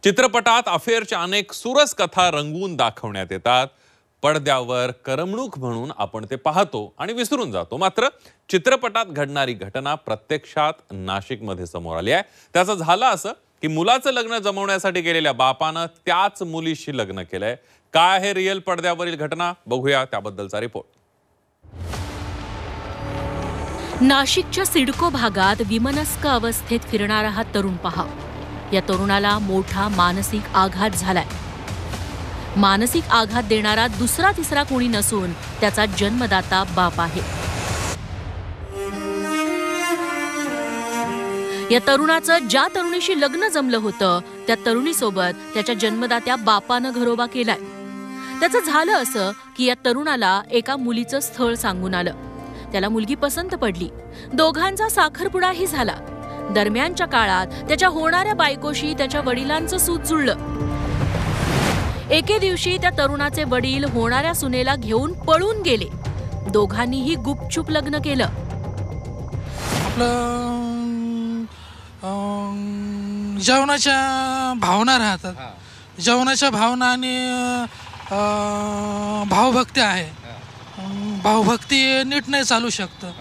चित्रपटात अफेअरच्या अनेक सुरस कथा रंगवून दाखवण्यात येतात। पडद्यावर करमणूक म्हणून आपण ते पाहतो आणि विसरून जातो। मात्र चित्रपटात घडणारी घटना प्रत्यक्षात नाशिकमध्ये समोर आली आहे। त्याचं झालं असं की मुलाचं लग्न जमवण्यासाठी गेलेल्या बापानं त्याच मुलीशी लग्न केलंय। काय आहे रिअल पडद्यावरील घटना, बघूया त्याबद्दलचा रिपोर्ट। नाशिकच्या सिडको भागात विमनस्क अवस्थेत फिरणारा हा तरुण पहा। या तरुणाला मोठा मानसिक आघात झालाय। मानसिक आघात देणारा दुसरा तिसरा कोणी नसून त्याचा जन्मदाता बाप आहे। या तरुणाचं ज्या तरुणीशी लग्न जमलं होतं त्या तरुणीसोबत त्याच्या जन्मदात्या बापानं घरोबा केलाय। त्याचं झालं असं की या तरुणाला एका मुलीचं स्थळ सांगून आलं। त्याला मुलगी पसंत पडली, दोघांचा साखरपुडाही झाला। दरम्यानच्या काळात त्याच्या होणाऱ्या बायकोशी त्याच्या वडिलांचं सूत जुळलं। एके दिवशी त्या तरुणाचे वडील होणाऱ्या सुनेला घेऊन पळून गेले। दोघांनीही गुपचूप लग्न केलं। जेवणाच्या भावना राहतात, जेवणाच्या भावना आणि भावभक्ती आहे। भावभक्ती नीट नाही चालू शकतं।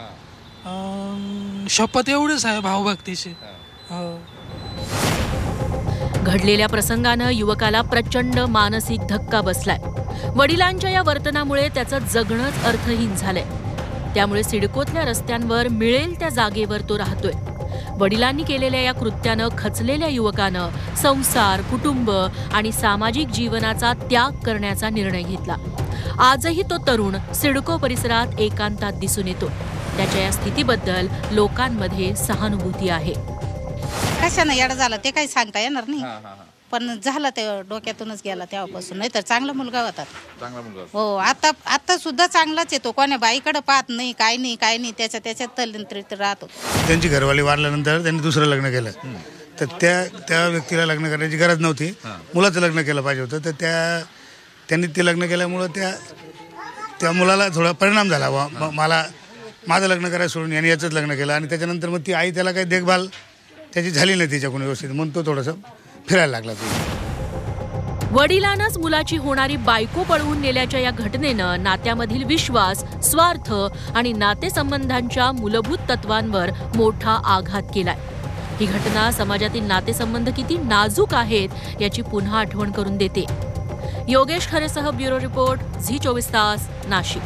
शपथ एवढीच आहे भावभक्तीची। घडलेल्या प्रसंगानं युवकाला प्रचंड मानसिक धक्का बसलाय। वडिलांच्या या वर्तनामुळे त्याचं जगणंच अर्थहीन झालंय। त्यामुळे सिडकोतल्या रस्त्यांवर मिळेल त्या जागेवर तो राहतोय। वडिलांनी केलेल्या या कृत्यानं खचलेल्या युवकानं संसार, कुटुंब आणि सामाजिक जीवनाचा त्याग करण्याचा निर्णय घेतला। आजही तो तरुण सिडको परिसरात एकांतात दिसून येतो। त्याच्या या स्थितीबद्दल लोकांमध्ये सहानुभूती आहे। कशानं येडं झालं ते काही सांगता येणार नाही, पण झालं ते डोक्यातूनच गेला तेव्हापासून। नाही तर चांगला मुलगा होता, चांगला मुलगा हो। आता सुद्धा चांगलाच येतो, कोण्या बाईकडे पाहत नाही, काय नाही त्याच्यात तल्लीन राहतो। त्यांची घरवाली वारल्यानंतर त्यांनी दुसरं लग्न केलं, तर त्या व्यक्तीला लग्न करण्याची गरज नव्हती। मुलाचं लग्न केलं पाहिजे होतं, तर त्यांनी ते लग्न केल्यामुळं त्या मुलाला थोडा परिणाम झाला। मला माझं लग्न करायला सोडून यांनी याचंच लग्न केलं आणि त्याच्यानंतर मग ती आई त्याला काही देखभाल त्याची झाली नाही तिच्याकडून व्यवस्थित, म्हणून तो थोडंसं फिरायला लागला। वडिलांनाच मुलाची होणारी बायको पळवून नेल्याच्या या घटनेनं नात्यामधील विश्वास, स्वार्थ आणि नातेसंबंधांच्या मूलभूत तत्वांवर मोठा आघात केलाय। ही घटना समाजातील नातेसंबंध किती नाजूक आहेत याची पुन्हा आठवण करून देते। योगेश खरेसह ब्युरो रिपोर्ट, झी 24 तास, नाशिक।